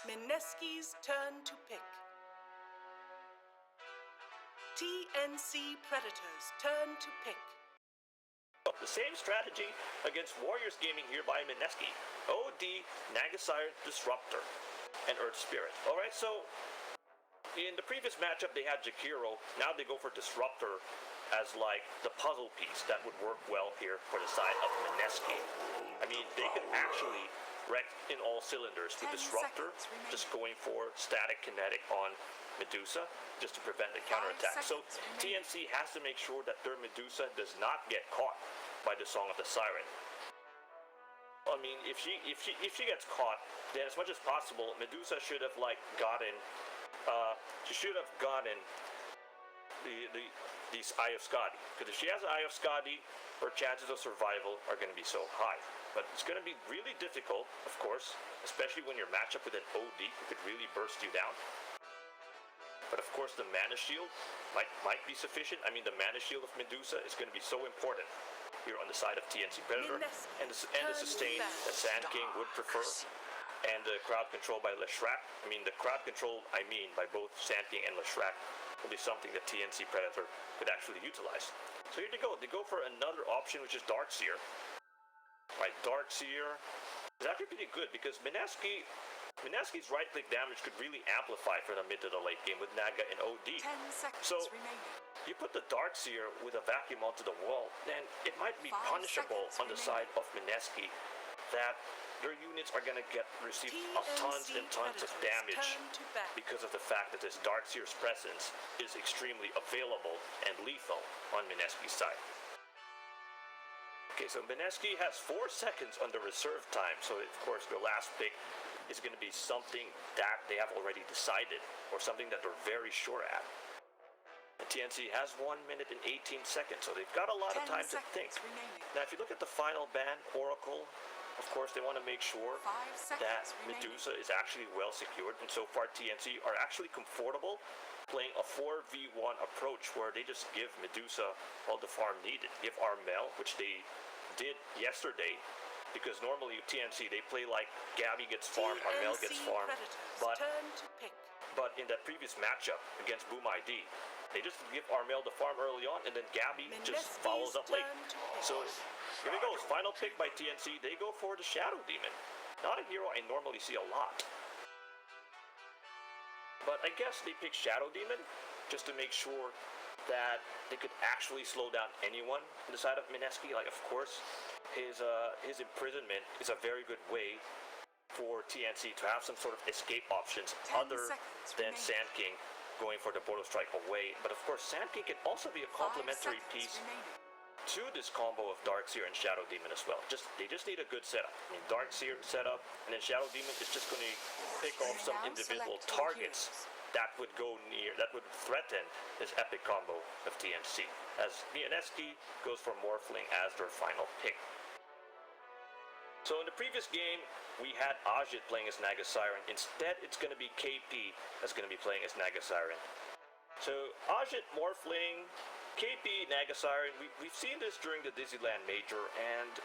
Mineski's turn to pick. TNC Predators turn to pick. The same strategy against Warriors Gaming here by Mineski. OD, Nagasire, Disruptor, and Earth Spirit. Alright, so in the previous matchup they had Jakiro. Now they go for Disruptor as like the puzzle piece that would work well here for the side of Mineski. I mean, they could actually wreck in all cylinders with Disruptor, just going for static kinetic on Medusa just to prevent the counterattack. So TNC has to make sure that their Medusa does not get caught by the Song of the Siren. I mean, if she gets caught, then as much as possible, Medusa should have like gotten these Eye of Skadi, because if she has an Eye of Skadi, her chances of survival are going to be so high. But it's going to be really difficult, of course, especially when you're matched up with an OD who could really burst you down. But of course, the mana shield might be sufficient. I mean, the mana shield of Medusa is going to be so important here on the side of TNC Predator, and the sustain that Sand King would prefer, and the crowd control by Leshrac. I mean, the crowd control by both Sand King and Leshrac will be something that TNC Predator could actually utilize. So here they go. They go for another option, which is Darkseer. Right, Darkseer is actually pretty good because Mineski's right-click damage could really amplify for the mid to the late game with Naga and OD. 10 seconds so remaining. You put the Darkseer with a vacuum onto the wall, then it might be punishable on the side of Mineski that their units are going to receive tons and tons of damage because of the fact that this Darkseer's presence is extremely available and lethal on Mineski's side. Okay, so Mineski has 4 seconds on the reserve time, so of course their last pick is going to be something that they have already decided, or something that they're very sure at. And TNC has 1 minute and 18 seconds, so they've got a lot of time to think. Now, if you look at the final ban, Oracle, of course, they want to make sure that Medusa is actually well secured, and so far TNC are actually comfortable playing a 4v1 approach where they just give Medusa all the farm needed. Give Armel, which they did yesterday, because normally with TNC they play like Gabby gets farmed, Armel gets farmed, but in that previous matchup against Boom ID, they just give Armel the farm early on, and then Gabby just follows up late. So here it goes, final pick by TNC. They go for the Shadow Demon. Not a hero I normally see a lot, but I guess they picked Shadow Demon just to make sure that they could actually slow down anyone on the side of Mineski. Like, of course, his imprisonment is a very good way for TNC to have some sort of escape options other than Sand King going for the Border Strike away. But of course, Sand King can also be a complementary piece to this combo of Darkseer and Shadow Demon as well. They just need a good setup. I mean, Darkseer setup, and then Shadow Demon is just going to pick off some individual targets that would threaten this epic combo of TNC, as Mineski goes for Morphling as their final pick. So in the previous game, we had Ajit playing as Nagasiren. Instead, it's going to be KP that's going to be playing as Nagasiren. So Ajit, Morphling, KP, Nagasiren, we've seen this during the Disneyland Major, and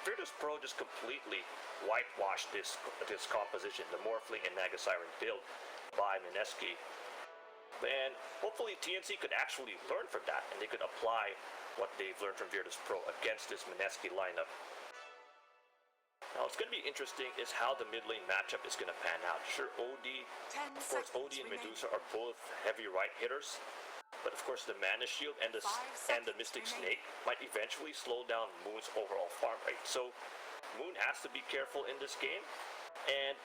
Virtus Pro just completely whitewashed this composition, the Morphling and Nagasiren build by Mineski. And hopefully TNC could actually learn from that, and they could apply what they've learned from Virtus Pro against this Mineski lineup. Now, what's going to be interesting is how the mid lane matchup is going to pan out. Sure, OD, of course, OD and Medusa are both heavy right hitters, but of course the Mana Shield and the Mystic Snake might eventually slow down Moon's overall farm rate. So Moon has to be careful in this game, and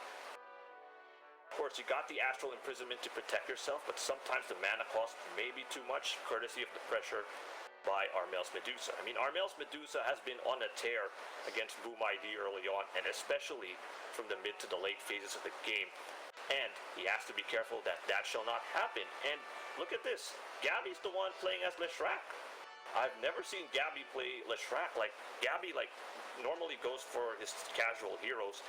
of course you got the Astral Imprisonment to protect yourself, but sometimes the mana cost may be too much, courtesy of the pressure by Armel's Medusa. I mean, Armel's Medusa has been on a tear against Boom ID early on, and especially from the mid to the late phases of the game. And he has to be careful that that shall not happen. And look at this. Gabby's the one playing as Leshrac. I've never seen Gabby play Leshrac. Like, Gabby normally goes for his casual heroes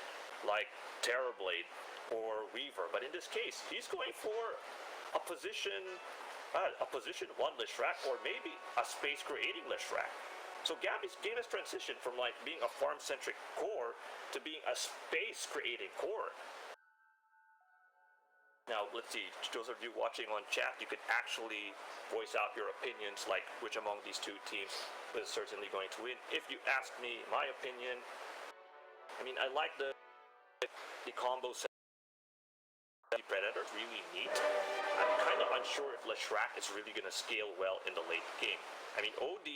like Terrorblade or Weaver. But in this case, he's going for a position 1 Leshrac, or maybe a space creating Leshrac. So Gabby's game has transitioned from like being a farm centric core to being a space creating core. Now, let's see, those of you watching on chat, you could actually voice out your opinions, like which among these two teams is certainly going to win. If you ask me my opinion, I mean, I like the combo set. Predator, really neat. I'm kind of unsure if Leshrac is really going to scale well in the late game. I mean, OD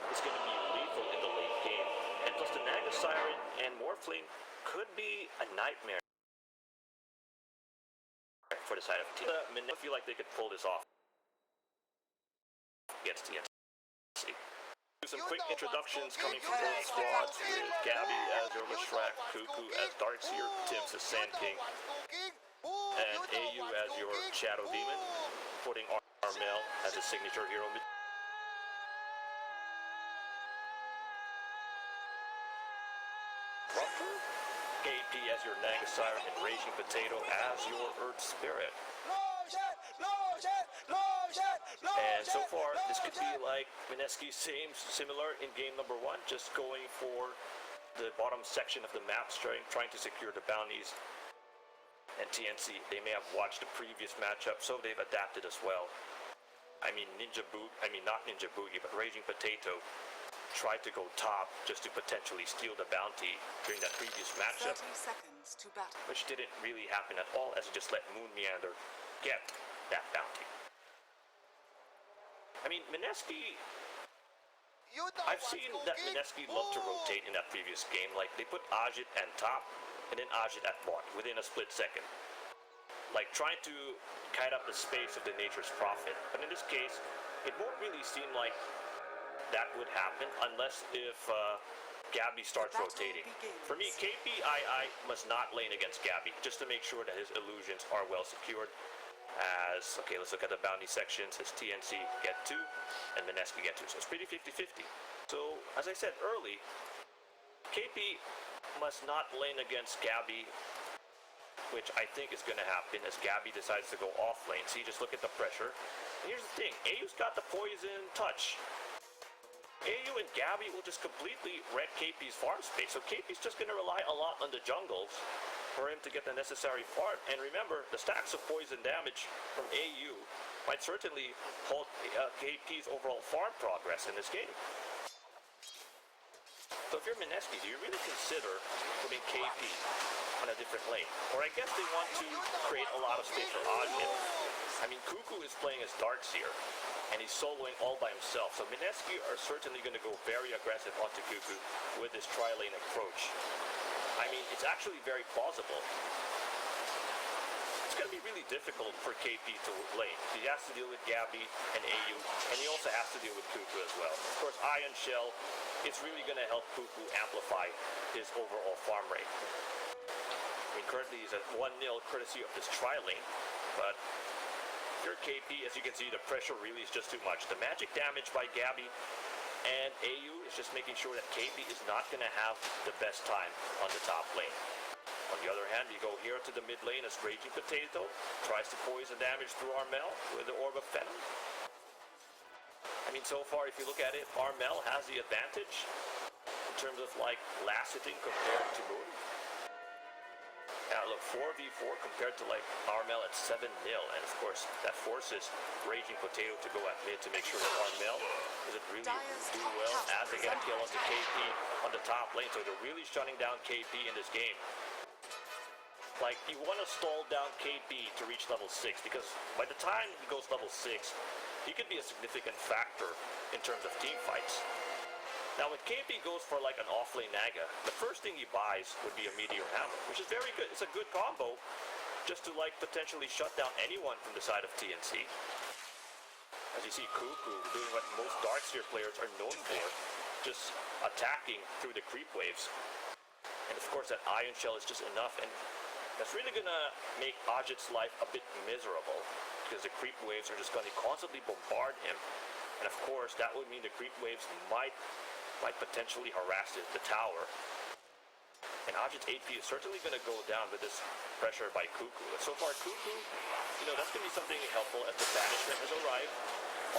is going to be lethal in the late game, and plus the Naga Siren and Morphling could be a nightmare for the side of team. I feel like they could pull this off against TNC. Do some quick introductions coming from both squads with Gabby as your Leshrac, Cuckoo as Darkseer, Tim's as Sand King, and AU as your Shadow Demon, putting Armel as his signature hero. Rupture, KP as your Naga Siren, and Raging Potato as your Earth Spirit. And so far, this could be like Mineski similar in game number 1, just going for the bottom section of the map, trying to secure the bounties. And TNC, they may have watched the previous matchup, so they've adapted as well. I mean, not Ninja Boogie, but Raging Potato tried to go top just to potentially steal the bounty during that previous matchup, 30 seconds to battle. which didn't really happen at all, as he just let Moon Meander get that bounty. I mean, Mineski, I've seen that Mineski loved to rotate in that previous game. Like, they put Ajit at top, and then Ajit at bot within a split second. Like, trying to kite up the space of the Nature's Prophet. But in this case, it won't really seem like that would happen unless if Gabby starts rotating. For me, KPII must not lane against Gabby, just to make sure that his illusions are well secured. As, okay, let's look at the bounty sections. As TNC get 2, and Mineski get 2. So it's pretty 50-50. So, as I said early, KP must not lane against Gabby, which I think is going to happen as Gabby decides to go off lane. See, just look at the pressure. And here's the thing, AU's got the poison touch. AU and Gabby will just completely wreck KP's farm space. So KP's just going to rely a lot on the jungles for him to get the necessary farm. And remember, the stacks of poison damage from AU might certainly halt KP's overall farm progress in this game. So if you're Mineski, do you really consider putting KP on a different lane? Or I guess they want to create a lot of space for Ajit. I mean, Cuckoo is playing as Darkseer, and he's soloing all by himself. So Mineski are certainly going to go very aggressive onto Cuckoo with this tri-lane approach. I mean, it's actually very plausible. It's going to be really difficult for KP to lane. He has to deal with Gabby and AU, and he also has to deal with Cuckoo as well. Of course, Ion Shell, it's really going to help Cuckoo amplify his overall farm rate. I mean, currently he's at 1-0 courtesy of this tri-lane, but if you're KP, as you can see, the pressure really is just too much. The magic damage by Gabby and AU is just making sure that KP is not going to have the best time on the top lane. On the other hand, we go here to the mid lane as Raging Potato tries to poison damage through Armel with the Orb of Venom. I mean, so far, if you look at it, Armel has the advantage in terms of, like, last hitting compared to Moon. Now, look, 4v4 compared to, like, Armel at 7-0, and of course, that forces Raging Potato to go at mid to make sure that Armel doesn't really do well as they get a kill onto KP on the top lane. So they're really shutting down KP in this game. Like, you want to stall down KP to reach level 6, because by the time he goes level 6, he could be a significant factor in terms of team fights. Now, when KP goes for like an off-lane Naga, the first thing he buys would be a Meteor Hammer, which is very good. It's a good combo just to like potentially shut down anyone from the side of TNC. As you see, Cuckoo doing what most Darkseer players are known for, just attacking through the creep waves. And of course, that Ion Shell is just enough, and that's really gonna make Ajit's life a bit miserable, because the creep waves are just gonna constantly bombard him. And of course, that would mean the creep waves might potentially harass the tower. And Ajit's AP is certainly going to go down with this pressure by Cuckoo. And so far, Cuckoo, you know, that's going to be something helpful as the banishment has arrived.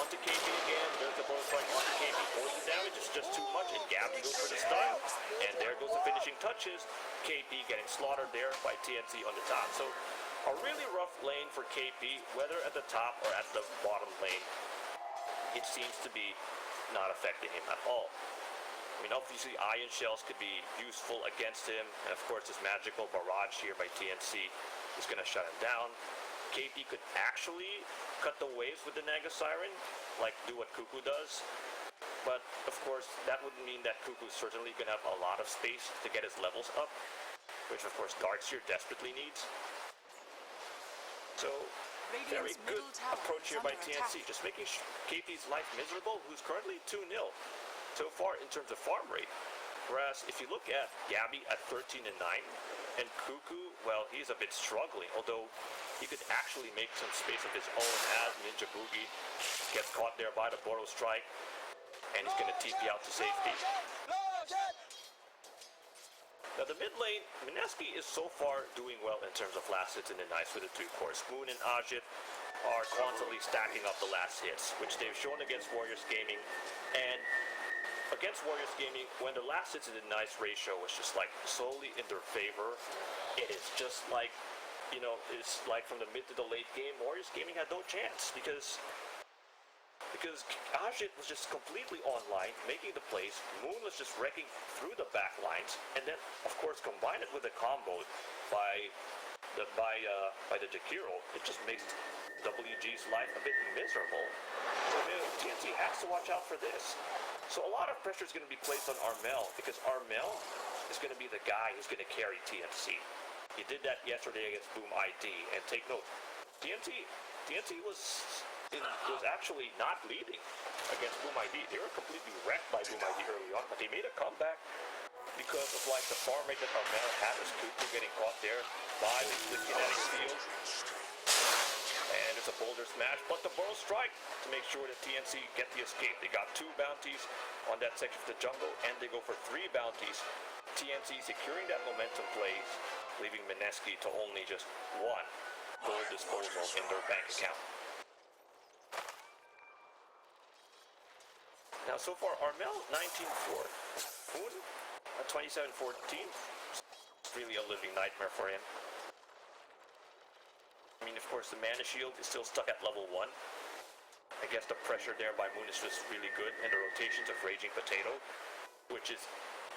Onto KP again, there's the bonus point onto KP. Poison damage is just too much, and Gabby goes for the stun. And there goes the finishing touches. KP getting slaughtered there by TNC on the top. So A really rough lane for KP, whether at the top or at the bottom lane. It seems to be not affecting him at all. I mean, obviously Ion Shells could be useful against him, and of course this magical barrage here by TNC is going to shut him down. KP could actually cut the waves with the Naga Siren, like do what Cuckoo does, but of course that would mean that Cuckoo's certainly going to have a lot of space to get his levels up, which of course Darkseer desperately needs. So, very good approach here by TNC, just making KP's life miserable, who's currently 2-0 so far in terms of farm rate. Whereas if you look at Gabby at 13 and 9, and Cuckoo, well, he's a bit struggling, although he could actually make some space of his own as Ninja Boogie gets caught there by the Boro Strike, and he's going to TP out to safety. Now the mid lane, Mineski is so far doing well in terms of last hits in the nice with the 2 cores. Moon and Ajit are constantly stacking up the last hits, which they've shown against Warriors Gaming. And against Warriors Gaming, when the last hits in the nice ratio was just like solely in their favor, it is just like, you know, it's like from the mid to the late game, Warriors Gaming had no chance because Ajit was just completely online, making the plays. Moon was just wrecking through the back lines, and then of course combine it with a combo by the Jakiro, it just makes WG's life a bit miserable. So TNC has to watch out for this. So a lot of pressure is going to be placed on Armel, because Armel is going to be the guy who's going to carry TNC. He did that yesterday against Boom ID, and take note, TNC was actually not leading against Boom ID. They were completely wrecked by Boom ID early on, but they made a comeback because of like the farm rate that Armel had as Cuckoo getting caught there by the kinetic field. And it's a boulder smash, but the Boro Strike to make sure that TNC get the escape. They got 2 bounties on that section of the jungle, and they go for 3 bounties. TNC securing that momentum plays, leaving Mineski to only just 1 gold disposal in their bank account. Now, so far, Armel 19-4. Moon 27-14. Really a living nightmare for him. I mean, of course, the mana shield is still stuck at level 1. I guess the pressure there by Moon is just really good, and the rotations of Raging Potato, which is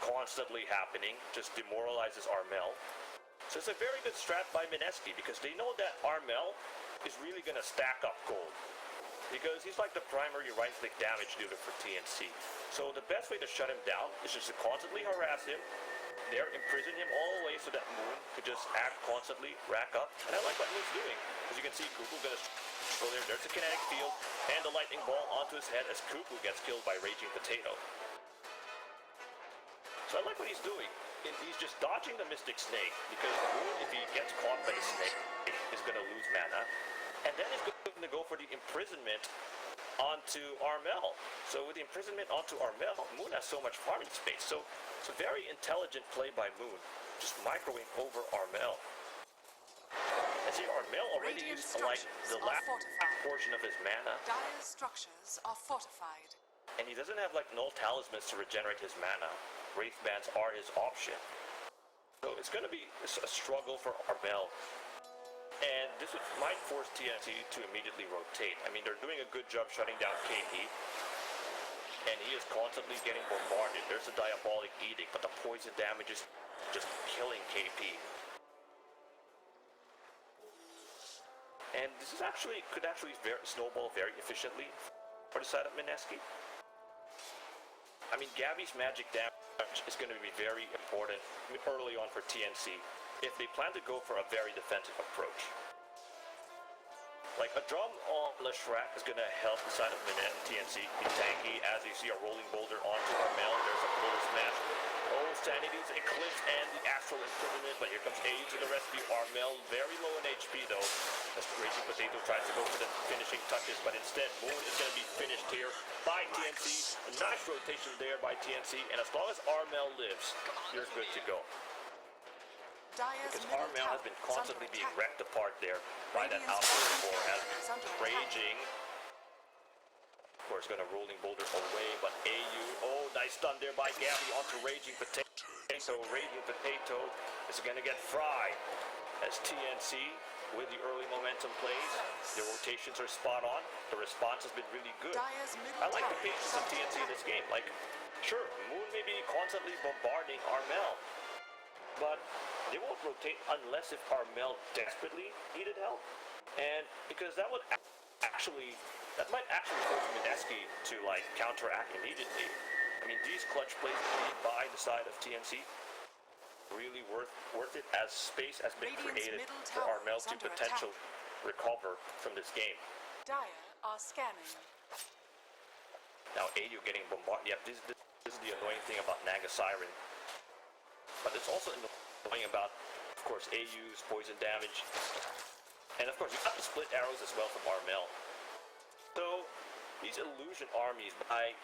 constantly happening, just demoralizes Armel. So it's a very good strat by Mineski, because they know that Armel is really going to stack up gold, because he's like the primary right-click damage dealer for TNC. So the best way to shut him down is just to constantly harass him, there imprison him all the way so that Moon could just act constantly, rack up. And I like what Moon's doing. As you can see, Cuckoo gonna go there. There's a kinetic field and the lightning ball onto his head as Cuckoo gets killed by Raging Potato. So I like what he's doing. He's just dodging the Mystic Snake, because Moon, if he gets caught by the snake, is gonna lose mana. And then he's going to go for the imprisonment onto Armel. So with the imprisonment onto Armel, Moon has so much farming space. So it's a very intelligent play by Moon. Just microwave over Armel. And see, Armel already used like the last portion of his mana. Dire structures are fortified. And he doesn't have like null talismans to regenerate his mana. Wraith Bands are his option. So it's going to be a struggle for Armel. And this might force TNC to immediately rotate. I mean, they're doing a good job shutting down KP. And he is constantly getting bombarded. There's a Diabolic Edict, but the poison damage is just killing KP. And this is could actually snowball very efficiently for the side of Mineski. I mean, Gabby's magic damage is going to be very important early on for TNC if they plan to go for a very defensive approach. Like, a drum on Leshrac is going to help the side of TNC be tanky, as you see a rolling boulder onto Armel. There's a boulder smash. Oh, Sanity's Eclipse and the Astral Imprisonment, but here comes AU to the rescue. Armel very low in HP though, as Raging Potato tries to go for the finishing touches, but instead Moon is going to be finished here by TNC. A nice rotation there by TNC, and as long as Armel lives, you're good to go. Because Armel has been constantly being wrecked apart there by that outfield ball as Raging. Of course, going to rolling boulder away, but AU, oh, nice stun there by Gabby onto Raging Potato. So Raging Potato is going to get fried as TNC with the early momentum plays. The rotations are spot on. The response has been really good. Dire's middle I like the tower patience is of under TNC in attack. this game. Like, sure, Moon may be constantly bombarding Armel, but they won't rotate unless if Armel desperately needed help. And because that might actually force Mineski to like counteract immediately. I mean, these clutch plays by the side of TNC really worth it, as space has been Radiant's created middle for tower Armel is to under potentially recover from this game. Dire are scanning. Now AU getting bombarded. Yeah, this is the annoying thing about Naga Siren. But it's also annoying about, of course, AU's poison damage. And of course, you got the split arrows as well from Armel. So these illusion armies by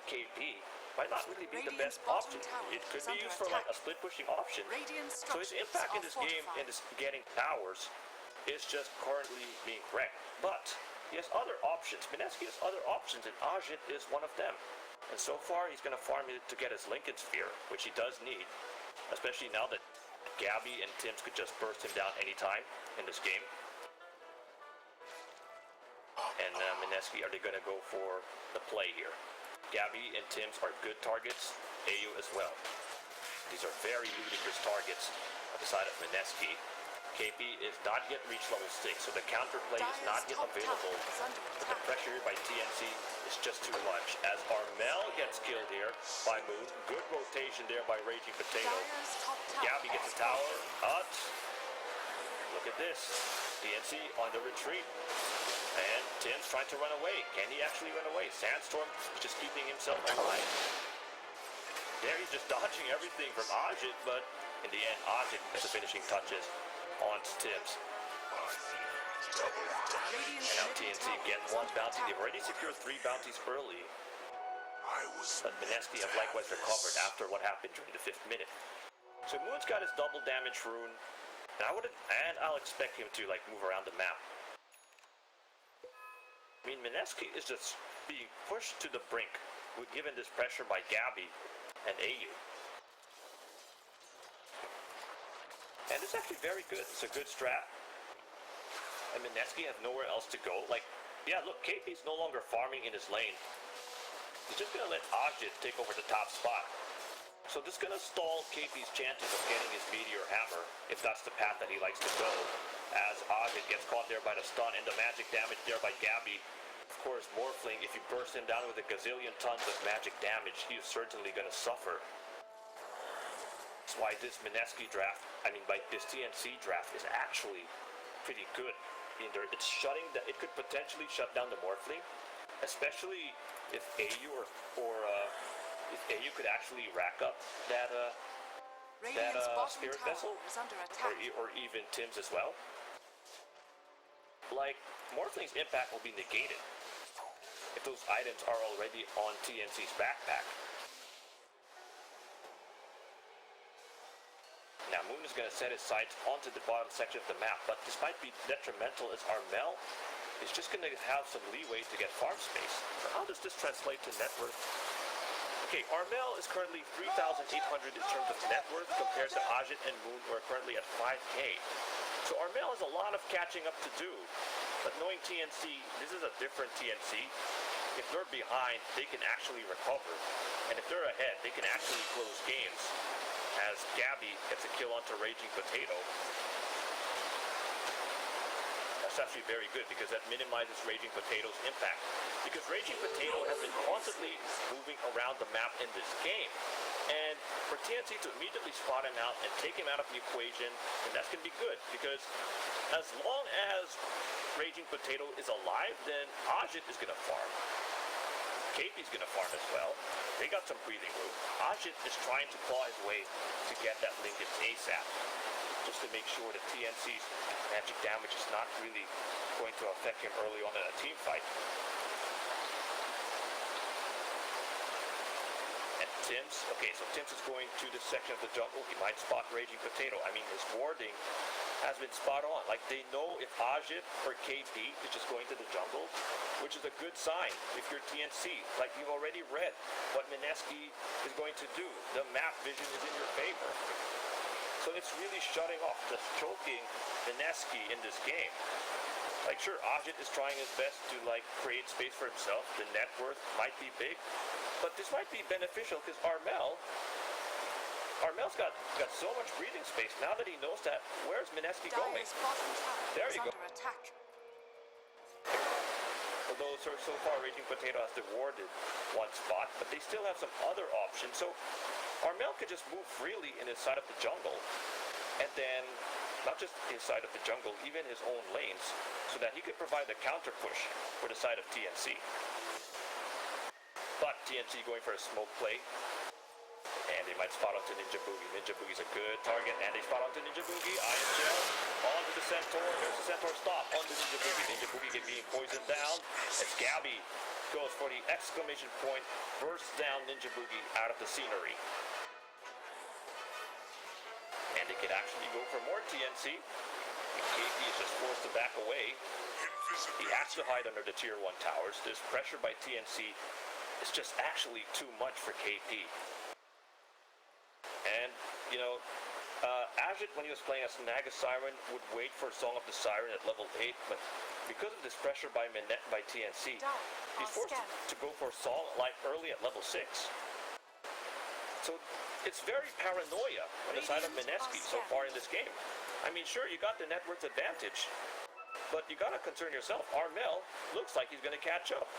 KP might not really be the Radiant's best bottom option. tower It could is be under used for like a attack. split pushing option. Radiant So his structures impact in are this game fortified. and this getting towers is just currently being wrecked. But he has other options. Mineski has other options, and Ajit is one of them. And so far, he's going to farm it to get his Lincoln Sphere, which he does need, especially now that Gabby and Tims could just burst him down anytime in this game. And Mineski, are they going to go for the play here? Gabby and Tims are good targets, AU as well. These are very ludicrous targets on the side of Mineski. KP is not yet reached level 6, so the counterplay is not yet available. But the pressure here by TNC is just too much. As Armel gets killed here by Moon, good rotation there by Raging Potato. Dire's top tower Gabby gets is a tower, fortified. but look at this. TNC on the retreat. And Tim's trying to run away. Can he actually run away? Sandstorm is just keeping himself alive. There he's just dodging everything from Ajit, but in the end, Ajit gets the finishing touches on Tims. And now TNC gets one bounty. They've already secured 3 bounties early. But Mineski have likewise recovered after what happened during the 5th minute. So Moon's got his double damage rune. And I'll expect him to like move around the map. I mean, Mineski is just being pushed to the brink, given this pressure by Gabby and AU. And it's actually very good. It's a good strat. And Mineski have nowhere else to go. Like, yeah, look, KP's no longer farming in his lane. He's just going to let Ajit take over the top spot. So this is going to stall KP's chances of getting his Meteor Hammer, if that's the path that he likes to go. As Ajit gets caught there by the stun and the magic damage there by Gabby. Of course, Morphling, if you burst him down with a gazillion tons of magic damage, he is certainly going to suffer. That's why this Mineski draft, this TNC draft is actually pretty good. I mean, it could potentially shut down the Morphling, especially if AU if AU could actually rack up that Radiant's bottom Spirit tower Vessel, is under attack. or even Tims as well. Like, Morphling's impact will be negated if those items are already on TNC's backpack. Now Moon is going to set his sights onto the bottom section of the map, but despite being detrimental as Armel, is just going to have some leeway to get farm space. So how does this translate to net worth? Okay, Armel is currently 3,800 in terms of net worth compared to Ajit and Moon, who are currently at 5K. So Armel has a lot of catching up to do. But knowing TNC, this is a different TNC. If they're behind, they can actually recover. And if they're ahead, they can actually close games. As Gabby gets a kill onto Raging Potato. That's actually very good because that minimizes Raging Potato's impact. Because Raging Potato has been constantly moving around the map in this game. And for TNC to immediately spot him out and take him out of the equation, and that's going to be good. Because as long as Raging Potato is alive, then Ajit is going to farm. KP's going to farm as well. They got some breathing room. Ajit is trying to claw his way to get that Lincoln ASAP. Just to make sure that TNC's magic damage is not really going to affect him early on in a team fight. And Tims, okay, so Tims is going to this section of the jungle. He might spot Raging Potato. I mean, his warding has been spot on. Like, they know if Ajit or KP is just going to the jungle, which is a good sign if you're TNC. Like, you've already read what Mineski is going to do. The map vision is in your favor. So it's really shutting off, just choking Mineski in this game. Like, sure, Ajit is trying his best to, like, create space for himself. The net worth might be big, but this might be beneficial because Armel's got so much breathing space now that he knows that. Where's Mineski going? Dire's bottom tower There is you go. under attack. Although so far Raging Potato has rewarded one spot, but they still have some other options. So Armel could just move freely in his side of the jungle, and then not just his side of the jungle, even his own lanes, so that he could provide the counter push for the side of TNC. But TNC going for a smoke play, and they might spot onto Ninja Boogie. Ninja Boogie's a good target, and they spot onto Ninja Boogie. Iron Gel onto the Centaur. There's the Centaur stop onto Ninja Boogie. Ninja Boogie being poisoned down as Gabby goes for the exclamation point, bursts down Ninja Boogie out of the scenery. And they could actually go for more TNC. And KP is just forced to back away. He has to hide under the tier 1 towers. This pressure by TNC is just actually too much for KP. And, you know, Ajit, when he was playing as Naga Siren, would wait for Song of the Siren at level 8, but because of this pressure by TNC, he's forced to go for Song like early at level 6. So it's very paranoia on the side of Mineski so far in this game. I mean, sure, you got the net worth advantage, but you gotta concern yourself. Armel looks like he's gonna catch up.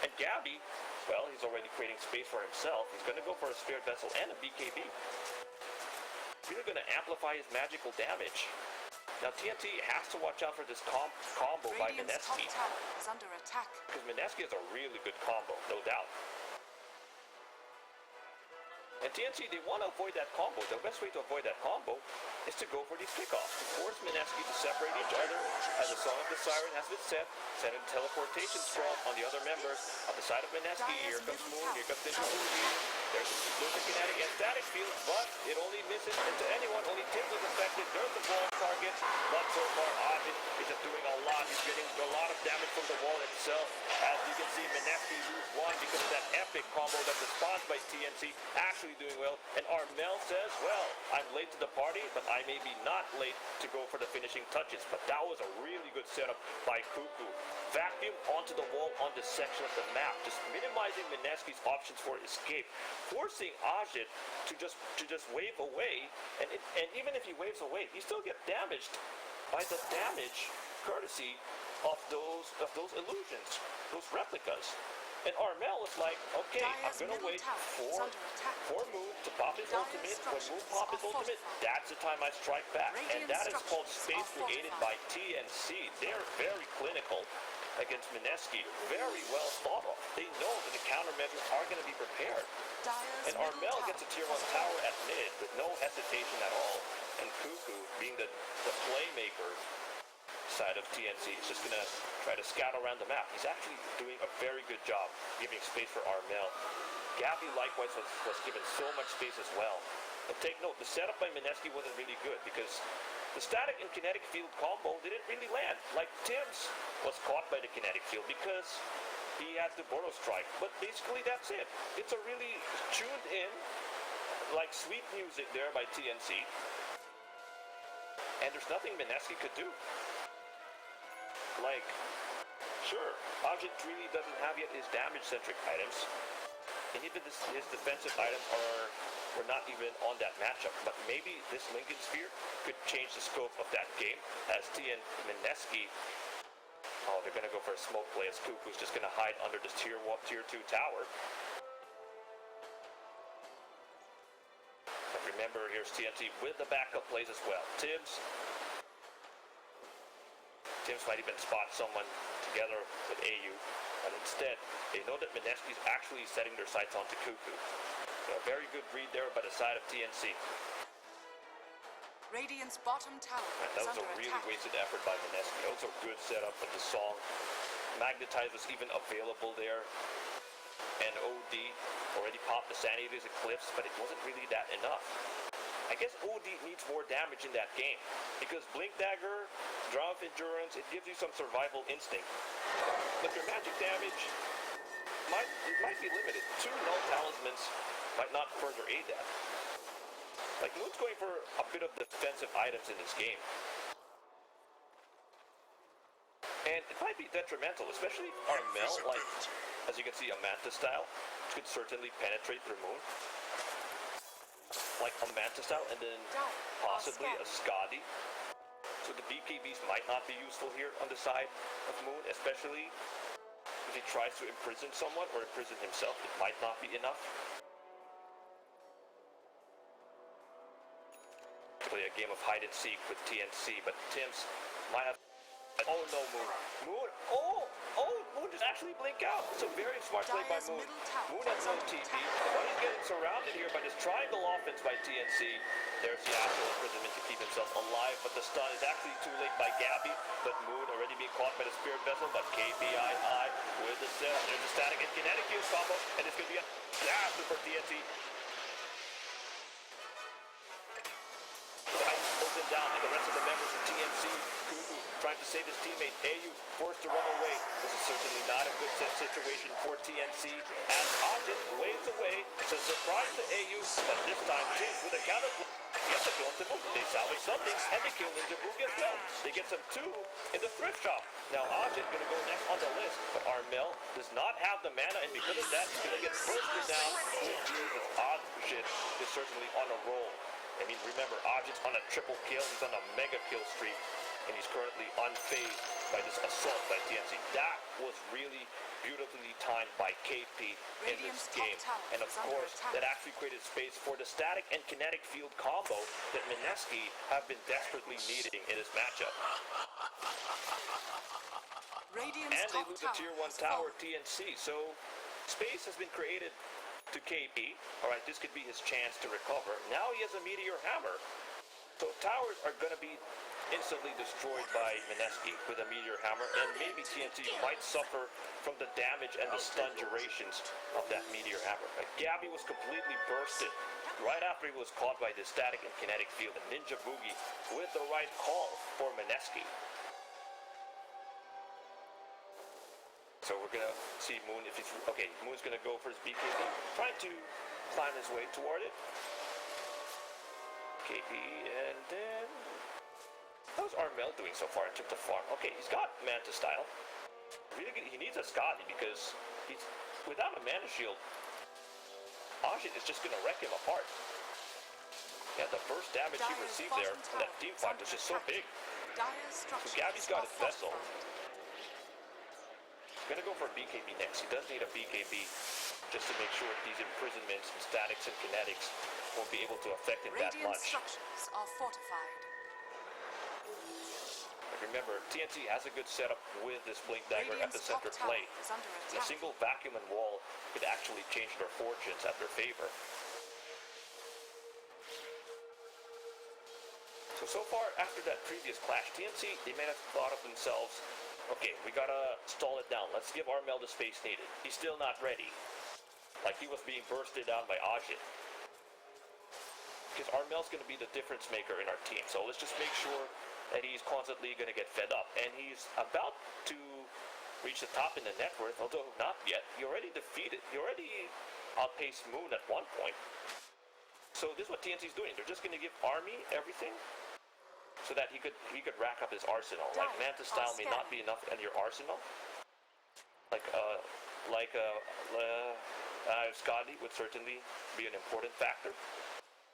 And Gabby, well, he's already creating space for himself. He's gonna go for a Spirit Vessel and a BKB. Really gonna amplify his magical damage. Now TNT has to watch out for this combo by Mineski. Top tower is under attack. Because Mineski is a really good combo, no doubt. And TNC, they want to avoid that combo. The best way to avoid that combo is to go for these kickoffs, to force Mineski to separate each other as the Song of the Siren has been set, sending teleportation scroll on the other members. On the side of Mineski, here comes Moon, here comes Ninja Boogie. There's the kinetic and static field, but it only misses into anyone. Only Tibbs is affected. There's the wall target, but so far Ajit is just doing a lot. He's getting a lot of damage from the wall itself. As you can see, Mineski lose one because of that epic combo that's response by TNC. Actually doing well. And Armel says, well, I'm late to the party, but I may be not late to go for the finishing touches. But that was a really good setup by Cuckoo. Vacuum onto the wall on this section of the map, just minimizing Mineski's options for escape, forcing Ajit to just wave away. And even if he waves away, he still gets damaged by the damage courtesy of those illusions, those replicas. And Armel is like, okay, I'm gonna wait for Moon to pop his ultimate. When Moon pops his ultimate, that's the time I strike back. And that is called space created by TNC. They're very clinical against Mineski. Very well thought of. They know that the countermeasures are gonna be prepared. And Armel gets a tier 1 tower at mid with no hesitation at all. And Cuckoo, being the playmaker side of TNC, is just gonna try to scout around the map. He's actually doing a very good job giving space for Armel. Gabby likewise was given so much space as well. But take note, the setup by Mineski wasn't really good because the static and kinetic field combo didn't really land. Like Tibbs was caught by the kinetic field because he had the Boros strike. But basically that's it. It's a really tuned in, like sweet music there by TNC. And there's nothing Mineski could do. Like, sure, Ajit really doesn't have yet his damage-centric items, and even his defensive items were not even on that matchup, but maybe this Lincoln Sphere could change the scope of that game, as T and Mineski, oh, they're gonna go for a smoke play, as Cuckoo's just gonna hide under this tier 2 tower. But remember, here's TNT with the backup plays as well. Tibbs might even spot someone together with AU, but instead, they know that Mineski's actually setting their sights onto Cuckoo. So a very good read there by the side of TNC. Radiant's bottom tower That is was under a really attack. wasted effort by Mineski. That was a good setup for the song. Magnetize was even available there. And OD already popped the Sanity's Eclipse, but it wasn't really that enough. I guess OD needs more damage in that game, because Blink Dagger, Draw of Endurance, it gives you some survival instinct. But your magic damage might be limited. 2 null talismans might not further aid that. Like, Moon's going for a bit of defensive items in this game. And it might be detrimental, especially Armel, like, as you can see, a Manta style, which could certainly penetrate through Moon. Like a Manta style, and then possibly a Skadi. So the BKBs might not be useful here on the side of Moon, especially if he tries to imprison someone or imprison himself. It might not be enough. Play a game of hide and seek with TNC, but Tim's might have. Oh no, Moon. Moon. Moon just actually blink out. It's a very smart play by Moon. Moon has no TP, but he's getting surrounded here by this triangle offense by TNC. There's the actual imprisonment to keep himself alive, but the stun is actually too late by Gabby. But Moon already being caught by the Spirit Vessel, but KPII with the setup. There's a static and kinetic use combo, and it's going to be a disaster for TNC. Him down, and the rest of the members of TNC, Kuku trying to save his teammate, AU forced to run away. This is certainly not a good situation for TNC, as Ajit waves away. It's a surprise to AU, but this time James with a counter gets a kill to Moon. They salvage something, and they kill Ninja Boogie as well. They get some 2 in the thrift shop. Now Ajit gonna go next on the list, but Armel does not have the mana, and because of that, he's gonna get roasted down. Jesus, Ajit is certainly on a roll. I mean, remember, Ajit's on a triple kill, he's on a mega kill streak, and he's currently unfazed by this assault by TNC. That was really beautifully timed by KP in this game. And of course, that actually created space for the static and kinetic field combo that Mineski have been desperately needing in this matchup. And they lose the tier 1 tower, TNC, so space has been created to KP. Alright, this could be his chance to recover. Now he has a Meteor Hammer. So towers are going to be instantly destroyed by Mineski with a Meteor Hammer, and maybe TNC might suffer from the damage and the stun durations of that Meteor Hammer. Like, Gabby was completely bursted right after he was caught by the static and kinetic field, and Ninja Boogie with the right call for Mineski. So we're gonna see Moon if he's okay. Moon's gonna go for his BKB, trying to climb his way toward it. KP, and then how's Armel doing so far in terms of farm? Okay, he's got Manta style. Really good. He needs a Scotty because he's without a mana shield. Ajit is just gonna wreck him apart. Yeah, the burst damage he received there in that team fight was just so big. So Gabby's got his vessel. Gonna go for a BKB next. He does need a BKB just to make sure these imprisonments and statics and kinetics won't be able to affect him that much. Structures are fortified. But remember, TNC has a good setup with this Blink Dagger at the center plate. A single vacuum and wall could actually change their fortunes at their favor. So far, after that previous clash, TNC, they may have thought of themselves, okay, we gotta stall it down. Let's give Armel the space needed. He's still not ready. Like he was being bursted down by Ajit. Because Armel's gonna be the difference maker in our team. So let's just make sure that he's constantly gonna get fed up. And he's about to reach the top in the net worth, although not yet. He already defeated, he already outpaced Moon at one point. So this is what TNC's doing. They're just gonna give Army everything, so that he could rack up his arsenal. Like Manta style may not be enough in your arsenal. Scotty would certainly be an important factor.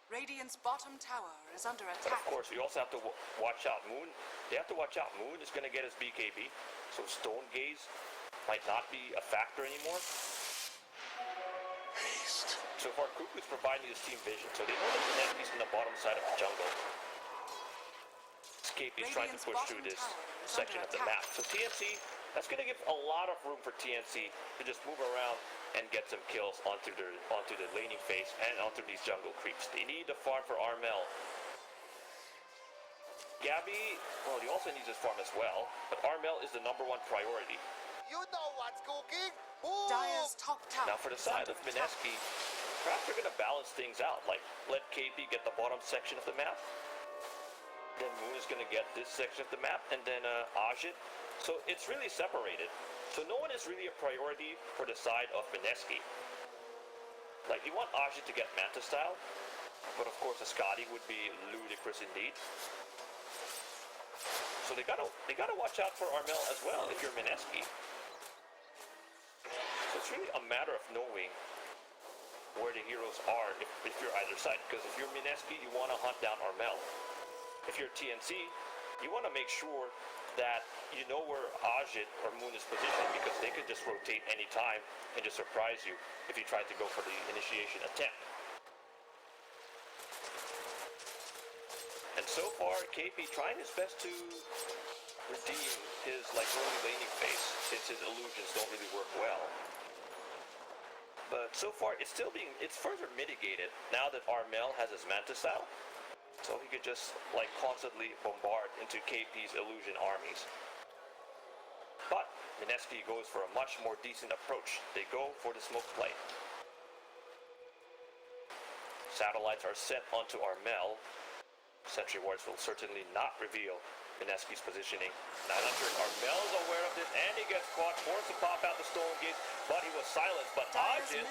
Radiant's bottom tower is under attack. But of course, we also have to watch out. Moon, they have to watch out. Moon is going to get his BKB, so Stone Gaze might not be a factor anymore. Haste. So far, Kuku's providing his team vision, so they know that the enemy's on the bottom side of the jungle. KP is trying to push through this section of the map. So TNC, that's going to give a lot of room for TNC to just move around and get some kills onto the laning phase and onto these jungle creeps. They need the farm for Armel. Gabby, well, he also needs his farm as well, but Armel is the #1 priority. You know what's cooking? Dire's top tower. Now for the side of Mineski, perhaps they're going to balance things out, like let KP get the bottom section of the map. Then Moon is going to get this section of the map, and then Ajit. So it's really separated. So no one is really a priority for the side of Mineski. Like, you want Ajit to get Manta style, But of course, a Scotty would be ludicrous indeed. So they gotta watch out for Armel as well if you're Mineski. So it's really a matter of knowing where the heroes are if you're either side. Because if you're Mineski, you want to hunt down Armel. If you're TNC, you want to make sure that you know where Ajit or Moon is positioned, because they could just rotate anytime and just surprise you if you try to go for the initiation attempt. And so far, KP trying his best to redeem his early laning phase, since his illusions don't really work well. But so far, it's further mitigated now that Armel has his Manta style. So he could just constantly bombard into KP's illusion armies. But Mineski goes for a much more decent approach. They go for the smoke play. Satellites are set onto Armel. Sentry wards will certainly not reveal Mineski's positioning. Now I'm not sure if Armel is aware of this, and he gets caught, forced to pop out the stone gates, but he was silenced. But Ajit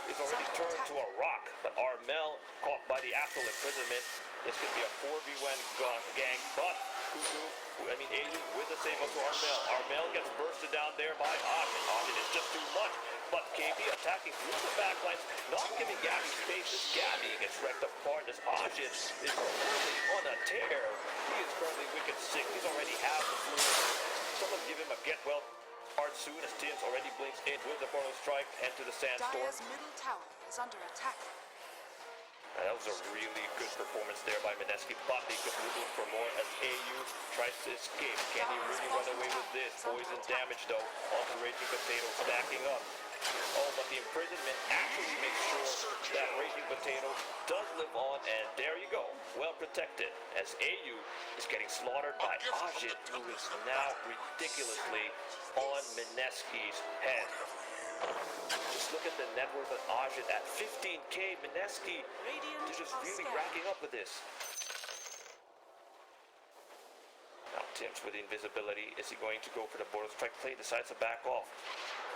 is already turned to a rock. But Armel caught by the astral imprisonment. This could be a 4v1 gang, but Alien with the save up to Armel. Armel gets bursted down there by Ajit. Ajit is just too much. But KP attacking through the backlines, not giving Gabby space as Gabby gets wrecked apart as Ajit is currently on a tear. He is currently wicked sick. He's already half the flu. Someone give him a get well card soon as Tim's already blinks in with the Portal Strike and to the Sandstorm. Dire's middle tower is under attack. That was a really good performance there by Mineski, but he could look for more as AU tries to escape. Can he really run away with this? Poison damage though, onto Raging Potato stacking up. Oh, but the imprisonment actually makes sure that Raging Potato does live on, and there you go, well protected, as AU is getting slaughtered by Ajit, who is now ridiculously on Mineski's head. Just look at the net worth of Ajit at 15k. Mineski is just really racking up with this. Now Tim's with the invisibility. Is he going to go for the border strike play? Decides to back off.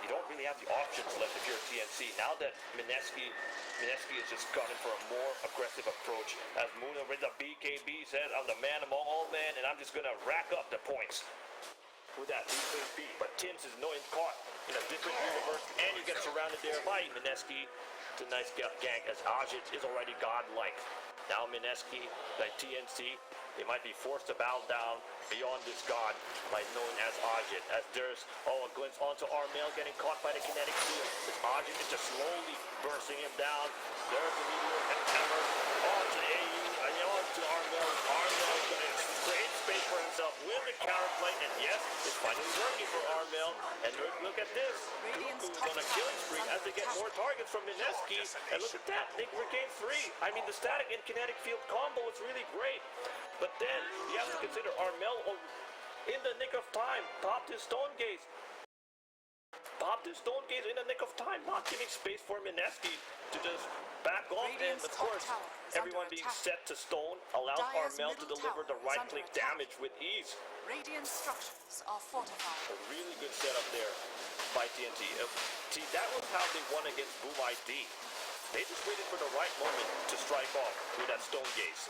You don't really have the options left if you're a TNC. Now that Mineski is just gunning for a more aggressive approach. As Moon with the BKB says, I'm the man among all men, and I'm just going to rack up the points with that B. But Tim's is caught in a different universe, and he gets surrounded there by Mineski. It's a nice gank as Ajit is already godlike. Now Mineski, like TNC, they might be forced to bow down beyond this god, known as Ajit. As there's a glimpse onto Armel getting caught by the kinetic field. As Ajit is just slowly bursting him down. There's the meteor and hammer onto AU and onto Armel. Armel is going to create space for himself with the counterplay, and yes, it's finally working for Armel. And look at this. Cuckoo's on a killing spree as they get more targets from Mineski. And look at that, they regain 3. I mean, the static and kinetic field combo is really great. But then, you have to consider Armel, in the nick of time, popped his stone gaze. Popped his stone gaze in the nick of time, not giving space for Mineski to just back off. And of course, everyone being set to stone allows Armel to deliver the right-click damage with ease. Radiant structures are fortified. A really good setup there by TNT. See, that was how they won against Boom ID. They just waited for the right moment to strike off with that stone gaze.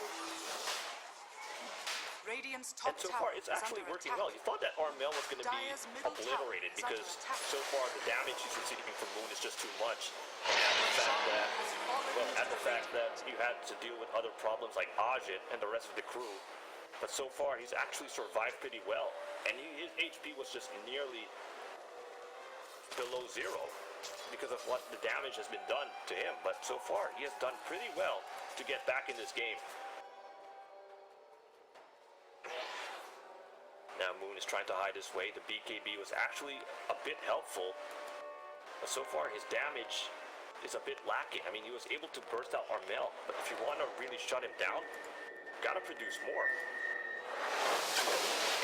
Radiant's top and so far, it's actually working well. You thought that Armel was going to be obliterated because so far the damage he's receiving from Moon is just too much. And at the fact that you had to deal with other problems like Ajit and the rest of the crew. But so far, he's actually survived pretty well. And his HP was just nearly below 0 because of what the damage has been done to him. But so far, he has done pretty well to get back in this game. Now Moon is trying to hide his way. The BKB was actually a bit helpful. But so far his damage is a bit lacking. I mean, he was able to burst out Armel, but if you want to really shut him down, gotta produce more.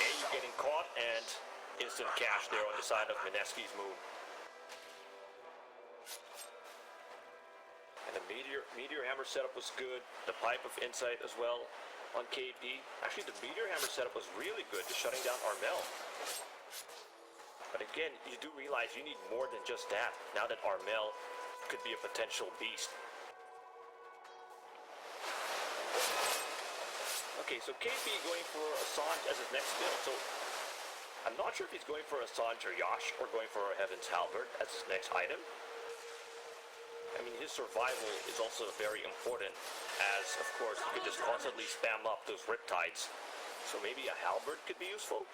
AU getting caught and instant cash there on the side of Mineski's Moon. And the Meteor Hammer setup was good. The Pipe of Insight as well on KP. Actually, the Meteor Hammer setup was really good, just shutting down Armel. But again, you do realize you need more than just that, now that Armel could be a potential beast. Okay, so KP going for Assange as his next build. So I'm not sure if he's going for Assange or Yash or going for Heaven's Halberd as his next item. I mean, his survival is also very important, as of course he could just constantly spam up those Riptides. So maybe a Halberd could be useful.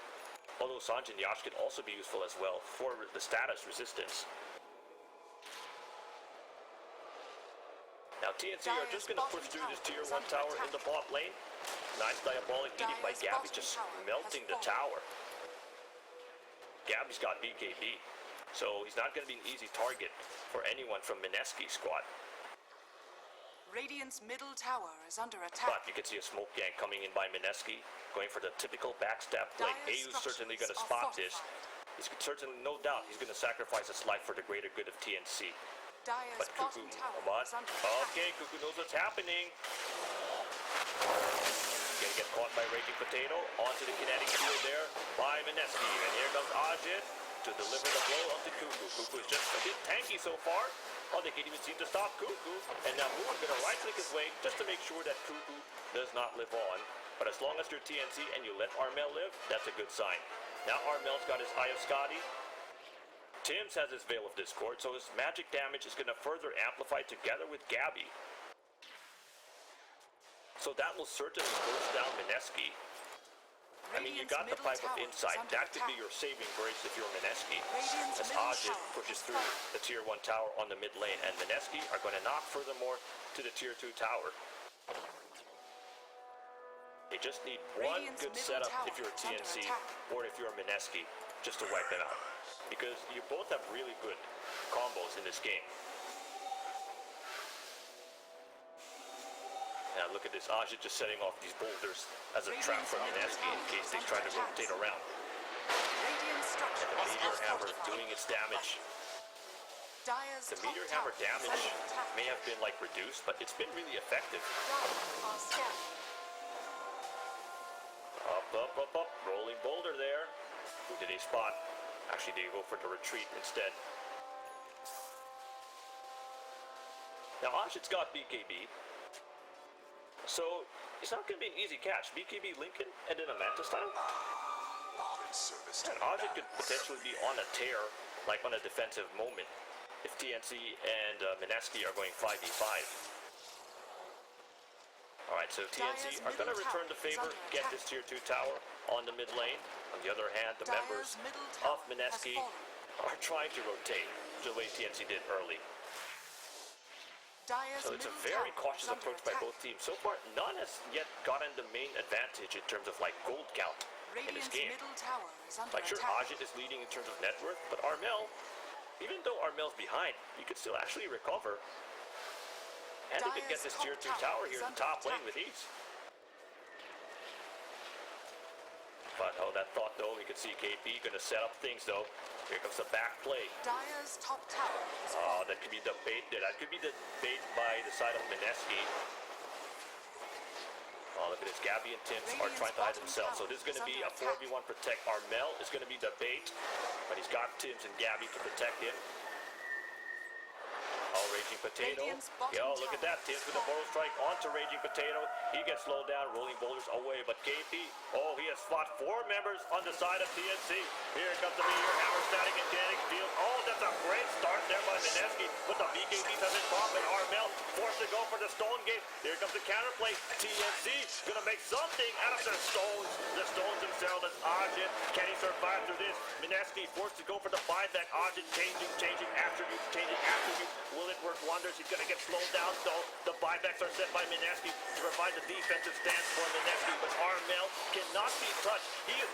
Although Assange and Yash could also be useful as well for the status resistance. Now TNC are just going to push through this tier 1 tower in the bot lane. Nice diabolic edict by Gabby, just melting the tower. Gabby's got BKB, so he's not going to be an easy target for anyone from Mineski's squad. Radiant's middle tower is under But attack. you can see a smoke gang coming in by Mineski, going for the typical backstab play. Dire's Ayu's certainly going to structures are spot this. fortified. He's certainly, no doubt, he's going to sacrifice his life for the greater good of TNC. Dyer's But Cuckoo, bottom tower come on. is under attack. Okay, Cuckoo knows what's happening. Gonna get caught by Raging Potato. Onto the kinetic shield there by Mineski. And here comes Ajit to deliver the blow onto Cuckoo. Cuckoo is just a bit tanky so far. Oh, they can't even seem to stop Cuckoo. And now Moon's gonna right-click his way just to make sure that Cuckoo does not live on. But as long as you're TNC and you let Armel live, that's a good sign. Now Armel's got his Eye of Scotty. Tim's has his Veil of Discord, so his magic damage is going to further amplify together with Gabby. So that will certainly burst down Mineski. I mean, you got the Pipe of Insight. That could be your saving grace if you're Mineski. As Ajit pushes through the tier 1 tower on the mid lane, and Mineski are going to knock furthermore to the tier 2 tower. They just need one good setup if you're a TNC or if you're a Mineski, just to wipe them out. Because you both have really good combos in this game. Now look at this, Ajit just setting off these boulders as a trap for Mineski in case they try to rotate around. And the Meteor Hammer doing its damage. The Meteor Hammer damage may have been like reduced, but it's been really effective. Up, rolling boulder there. Who did he spot? Actually, they go for the retreat instead. Now, Ajit's got BKB. So, it's not going to be an easy catch. BKB Lincoln and then a Manta style. And Ajit could potentially be on a tear, like on a defensive moment, if TNC and Mineski are going 5v5. Alright, so TNC are going to return the favor, get this tier 2 tower on the mid lane. On the other hand, the members of Mineski are trying to rotate the way TNC did early. So it's a very cautious approach by both teams. So far, none has yet gotten the main advantage in terms of like gold count in this game. Like sure, Ajit is leading in terms of net worth, but Armel, even though Armel's behind, he could still actually recover. And he could get this tier 2 tower here in top lane with ease. But oh, that thought though, we could see KP gonna set up things though. Here comes the back play. Dyer's top tower is Oh, that could be the bait. That could be the bait by the side of Mineski. Oh, look at this. Gabby and Tims are trying to hide themselves. So this is going to be a 4v1 protect. Armel is going to be the bait, but he's got Tims and Gabby to protect him. Oh, Raging Potato. Yo, look at that. Tims with a Burrow Strike onto Raging Potato. He gets slowed down, rolling boulders away. But KP, oh, he has fought 4 members on the side of TNC. Here comes the Meteor Hammer, static and kinetic field. Oh, that's a great start there by Mineski. But the BKBs have been caught by Armel. Forced to go for the Stone Gate. Here comes the counterplay. TNC gonna make something out of their stones. The stones themselves as Ajit. Can he survive through this? Mineski forced to go for the buyback. Ajit changing attributes. Will it work wonders? He's gonna get slowed down though. The buybacks are set by Mineski to provide the defensive stance for Mineski, but Armel cannot be touched. He is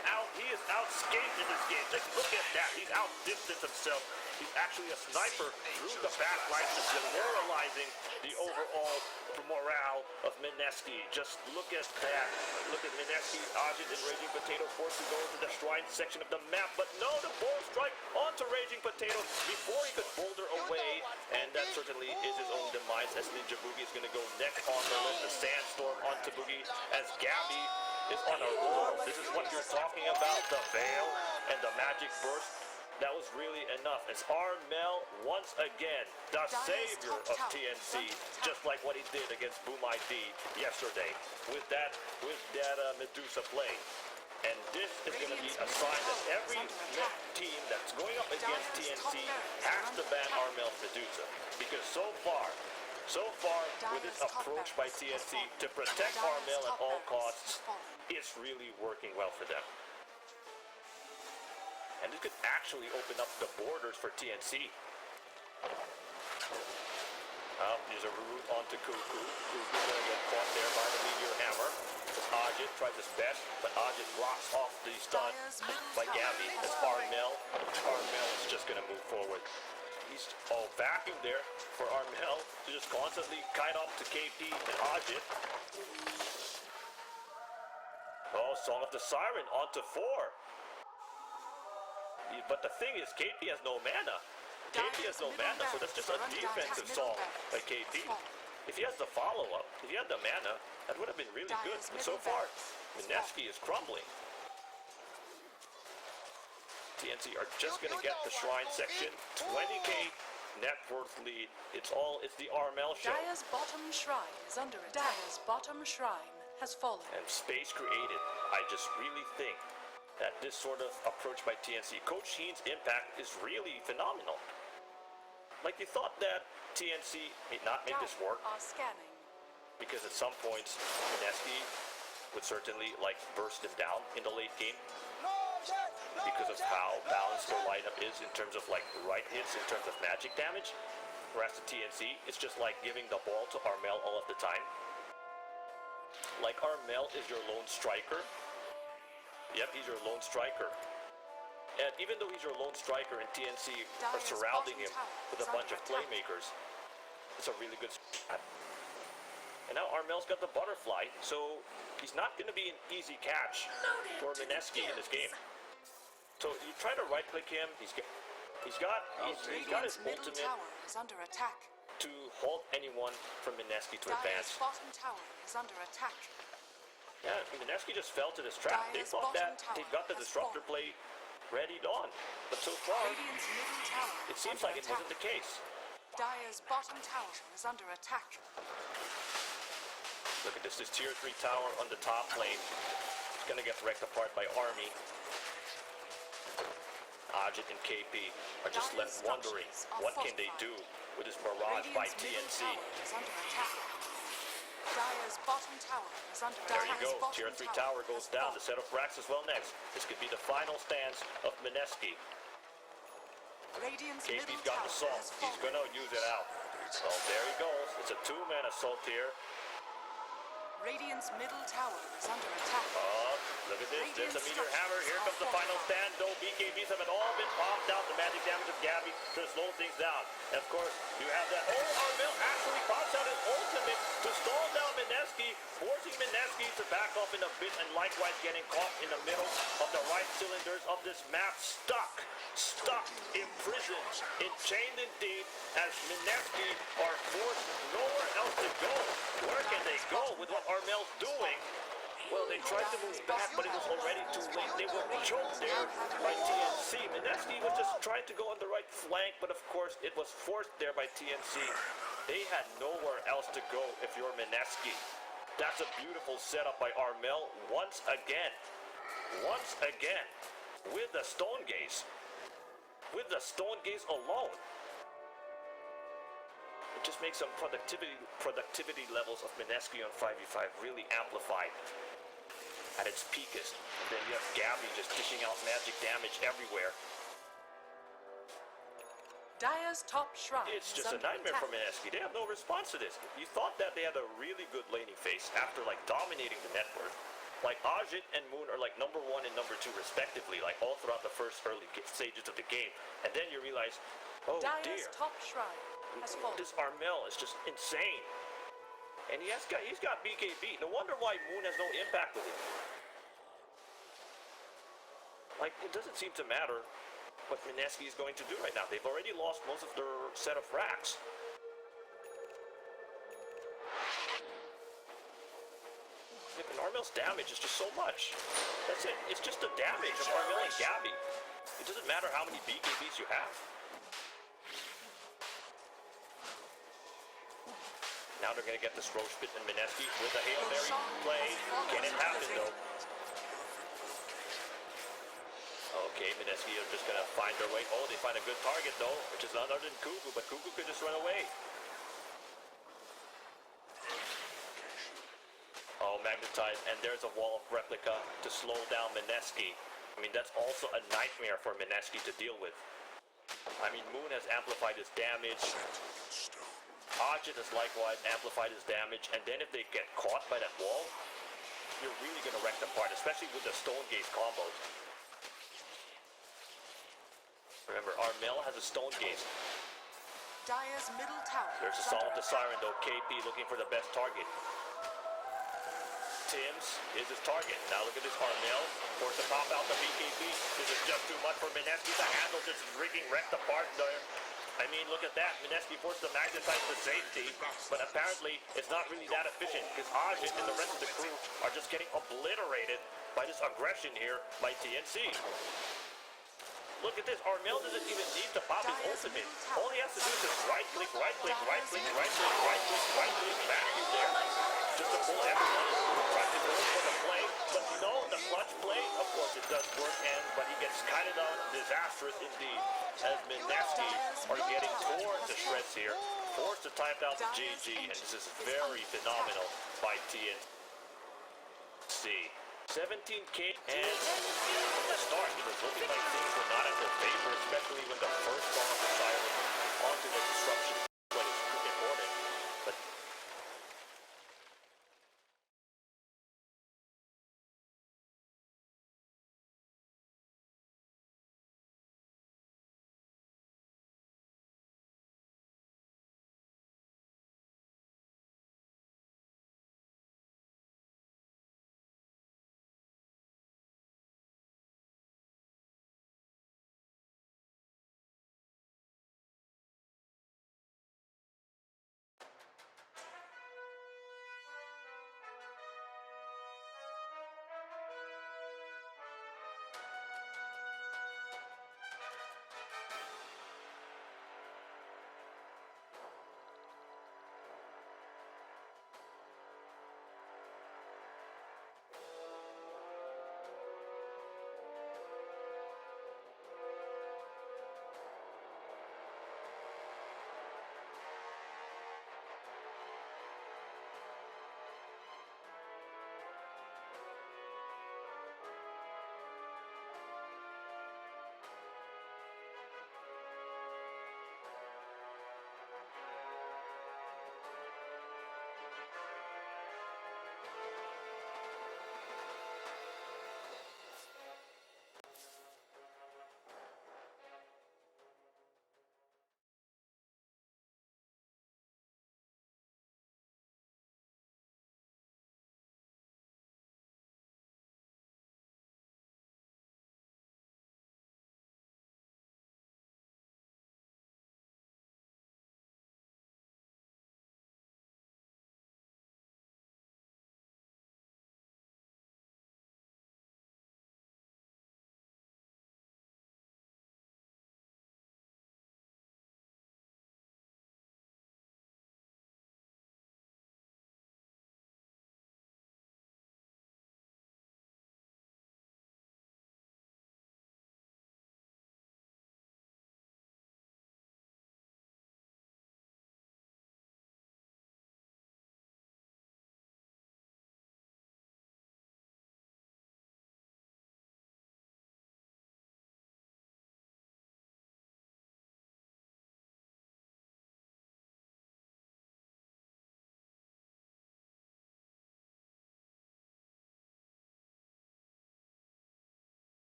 outscaped in this game. Just look at that. He's outdistanced himself. He's actually a sniper through the backlight, just demoralizing the overall morale of Mineski. Just look at that. Look at Mineski, Ajit, and Raging Potato forced to go into the shrine section of the map, but no, the ball strike onto Raging Potato before he could boulder away, and that certainly is his own demise as Ninja Boogie is going to go next on the list. The Sandstorm onto Boogie as Gabby is on a roll. This is what you're talking about, the veil and the magic burst that was really enough. As Armel, once again, the Dire's savior top of tower TNC, is under attack. just like what he did against Boom ID yesterday with that Medusa play. And this is going to be a sign that every team that's going up against TNC has to ban Armel's Medusa. Because so far, with this approach by TNC to protect Armel at all costs, it's really working well for them. And this could actually open up the borders for TNC. There's a route onto Cuckoo. Cuckoo's going to get caught there by the Meteor Hammer. As Ajit tries his best, but Ajit blocks off the stun by Gabby. As Armel is just going to move forward. He's all vacuum there for Armel to just constantly kite off to KP and Ajit. Oh, Song of the Siren onto 4. But the thing is, KP has no mana. KP has no mana, so that's just a defensive song by KP. If he has the follow-up, if he had the mana, that would have been really good. But so far, Mineski is crumbling. TNC are just going to get the Shrine section. 20k net worth lead. It's the Armel show. Dire's bottom shrine is under attack. Dire's bottom shrine has fallen. And space created. I just really think that this sort of approach by TNC, Coach Heen's impact is really phenomenal. Like, you thought that TNC may not make this work Are scanning. because at some points Mineski would certainly like burst him down in the late game because of how balanced their lineup is in terms of like right hits, in terms of magic damage. Whereas the TNC, it's just like giving the ball to Armel all of the time. Like, Armel is your lone striker. Yep, he's your lone striker. And even though he's your lone striker and TNC are surrounding him with a bunch of playmakers, it's a really good strat. And now Armel's got the butterfly, so he's not going to be an easy catch for Mineski in this game. So you try to right-click him. He's got his Middle ultimate tower is under attack. to halt anyone from Mineski to Dire's advance. bottom tower is under attack. Yeah, Mineski just fell to this trap. They Dire's thought bottom that tower they got the has disruptor fallen. play readied on, but so far Radiant's middle tower it is seems under like it attack. wasn't the case. Dire's bottom tower is under attack. Look at this tier 3 tower on the top lane. It's gonna get wrecked apart by Army. Ajit and KP are just left wondering what can they do with this barrage by Radiant's middle TNC. tower is under attack. Dire's bottom tower is under attack. There you go. Dire's Tier bottom 3 tower goes has down. fallen. The set of racks as well next. This could be the final stance of Mineski. Radiant's KP's middle got tower the salt. has He's fallen. gonna use it out. Well, there he goes. It's a 2-man assault here. Radiant's middle tower is under attack. Oh, look at this. There's a meteor hammer. Here comes the final stand. Though BKBs have all been popped out. The magic damage of Gabby to slow things down. And of course, you have that. Oh, Armel actually pops out his ultimate to stall down Mineski, forcing Mineski to back off in a bit, and likewise getting caught in the middle of the right cylinders of this map. Stuck, imprisoned, enchained indeed, as Mineski are forced nowhere else to go. Where can they go with what Armel's doing? Well, they tried to move back, but it was already too late. They were choked there by TNC. Mineski was just trying to go on the right flank, but of course it was forced there by TNC. They had nowhere else to go if you're Mineski. That's a beautiful setup by Armel once again. With the Stone Gaze. With the Stone Gaze alone. It just makes some productivity levels of Mineski on 5v5 really amplified at its peakest. And then you have Gabby just dishing out magic damage everywhere. Dire's top shrine It's is just a under nightmare attack. for Mineski. They have no response to this. You thought that they had a really good laning phase after like dominating the network. Like Ajit and Moon are like number 1 and number 2 respectively, like all throughout the first early stages of the game. And then you realize, oh Dire's dear, top shrine has fallen. this Armel is just insane. And he's got BKB. No wonder why Moon has no impact with him. Like, it doesn't seem to matter what Mineski is going to do right now. They've already lost most of their set of racks. And Armel's damage is just so much. That's it. It's just the damage of Armel and Gabby. It doesn't matter how many BKBs you have. Now they're going to get this Roche Pit and Mineski with a Hail Mary play. Can it happen though? Okay, Mineski are just going to find their way. Oh, they find a good target though, which is none other than Kugu, but Kugu could just run away. Oh, Magnetite, and there's a wall of replica to slow down Mineski. I mean, that's also a nightmare for Mineski to deal with. I mean, Moon has amplified his damage. Ajit has likewise amplified his damage, and then if they get caught by that wall, you're really going to wreck the part, especially with the Stone Gaze combos. Remember, Armel has a Stone Gaze. Dire's middle tower. There's a Song of the Siren though, KP looking for the best target. Tim's is his target. Now look at this Armel, forced to pop out the BKB. This is just too much for Mineski to handle, just rigging wrecked apart there. I mean, look at that. Mineski forced the Magnetite to safety, but apparently it's not really that efficient because Ajit and the rest of the crew are just getting obliterated by this aggression here by TNC. Look at this. Armel doesn't even need to pop his ultimate. All he has to do is just right click, right click, right click, right click, right click, right click, back in there. Just to pull everyone and try to go for the play. But no, the clutch play, of course it does work, but he gets kind of disastrous indeed. As Mineski are getting torn to shreds here. Forced to type out the GG, and this is very phenomenal by TNC. 17K, and from the start, it was looking like things were not in their favor, especially when the first Song of the Siren onto the disruption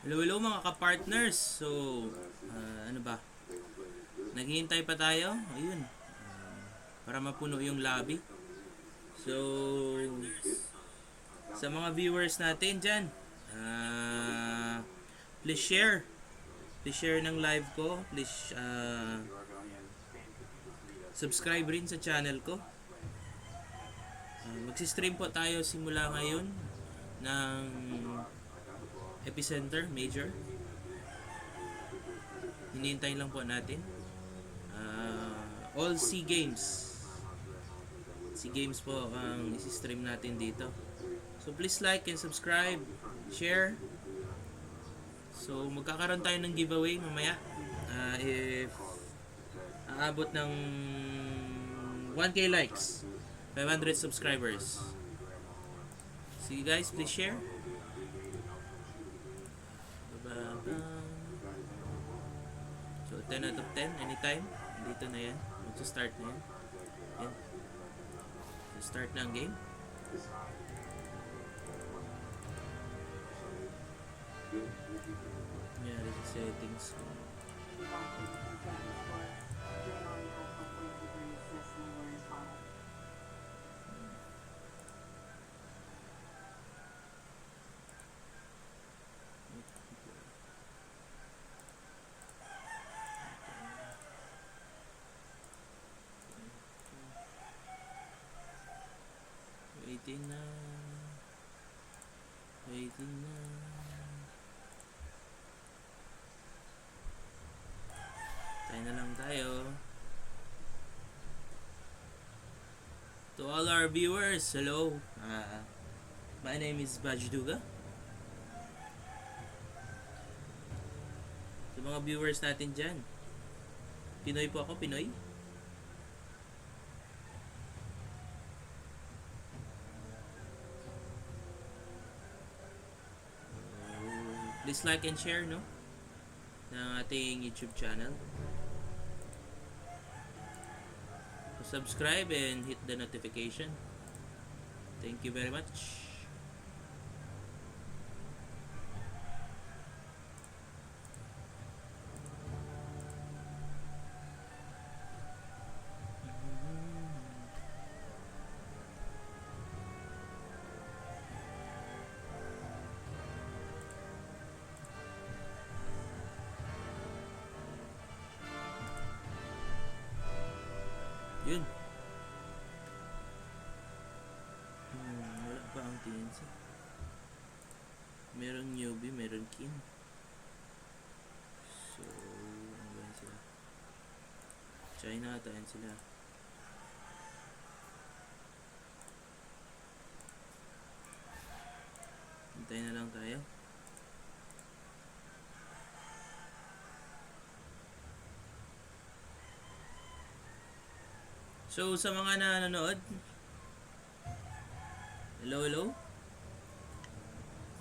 Hello, hello mga ka-partners. So, ano ba? Naghihintay pa tayo. Ayun. Para mapuno yung lobby. So, sa mga viewers natin dyan, please share. Please share ng live ko. Please subscribe rin sa channel ko. Magsistream po tayo simula ngayon ng EPICENTER Major. Hinihintay lang po natin. All SEA Games. SEA Games po ang isi-stream natin dito. So please like and subscribe, share. So magkakaroon tayo ng giveaway mamaya. If aabot ng 1k likes, 500 subscribers. See you guys, please share. So 10 out of 10 anytime. Dito na yan. Mag-start na yan. Yan. Start na ang game. Yeah, this is settings. Waiting na. Waiting na. Tayo na lang tayo. To all our viewers, hello. My name is Bajduga. Sa mga viewers natin dyan, Pinoy po ako, Pinoy. Please like and share, no, ng ating YouTube channel. Subscribe and hit the notification. Thank you very much. Yun. Wala pa ang TNC. Merong newbie, meron kin. So, ano ba yun sila? China ata yan sila. Hintay na lang tayo. So, sa mga nanonood, hello, hello.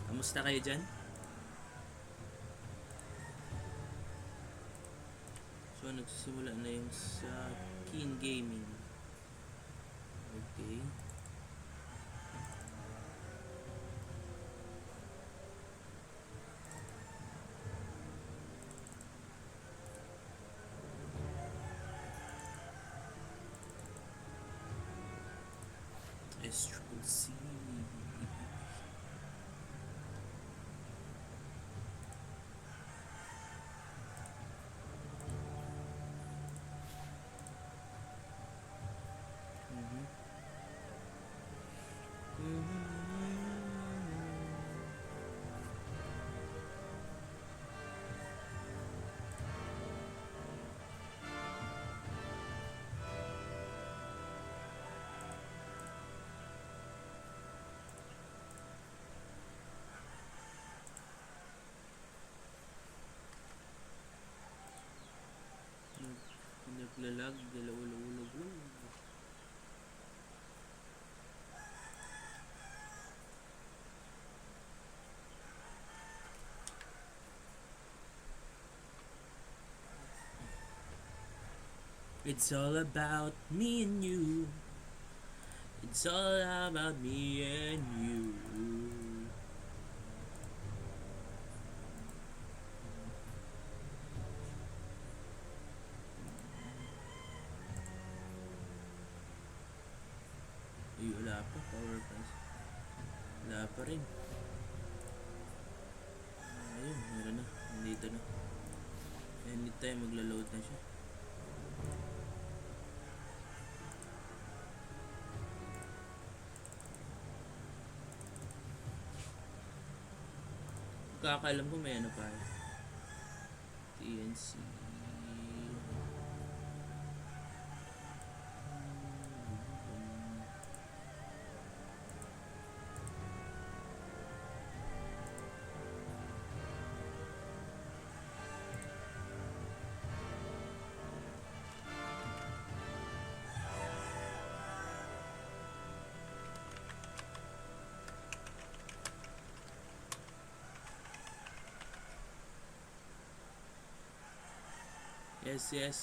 Kamusta kayo dyan? So, nagsisimula na yung sa Keen Gaming. Okay. SCC. Naglalag, dalawa-lag. It's all about me and you. It's all about me and you. Uy, wala pa. Power price. Wala pa rin. Ayun, meron na. Nandito na. Anytime magla-load na siya. Kakaalam ko may ano pa. TNC. Yes.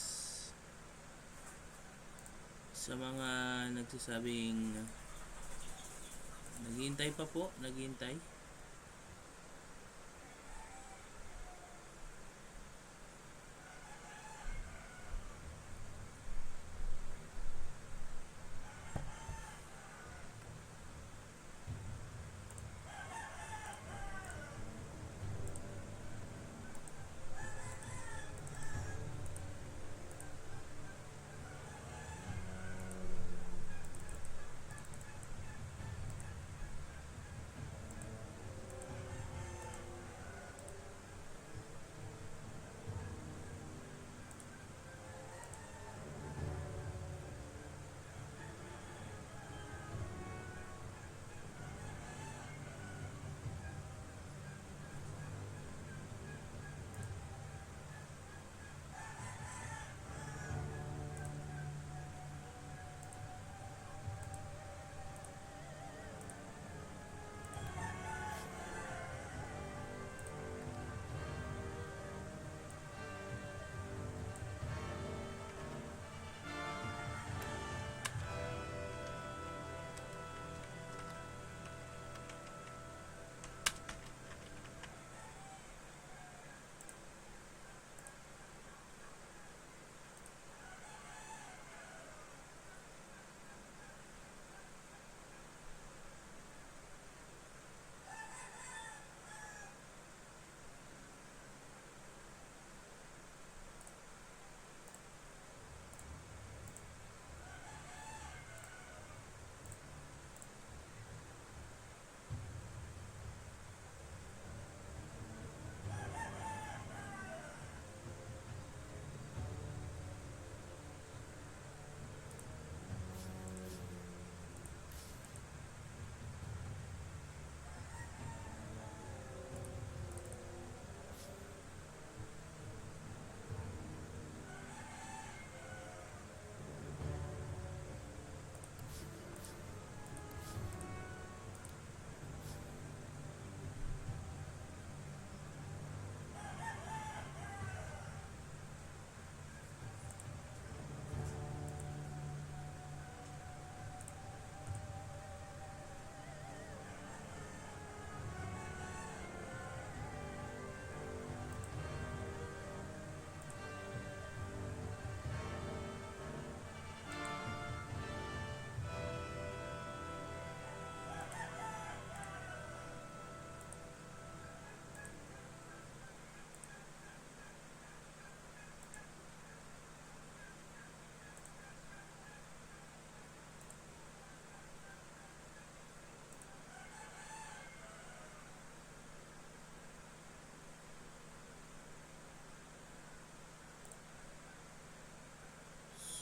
Sa mga nagsasabing naghihintay pa po, naghihintay.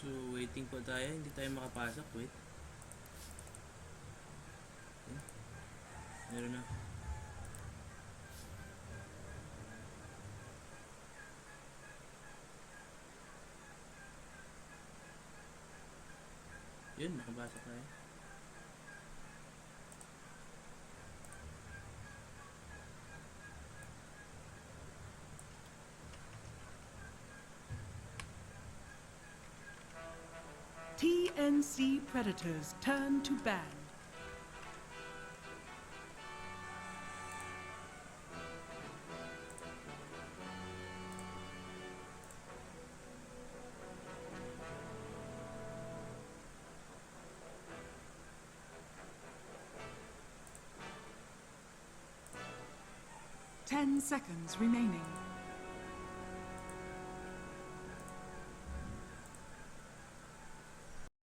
So, waiting po tayo. Hindi tayo makapasok. Wait. Okay. Meron na. Yun, nakapasok tayo. TNC predators turn to band. Ten seconds remaining.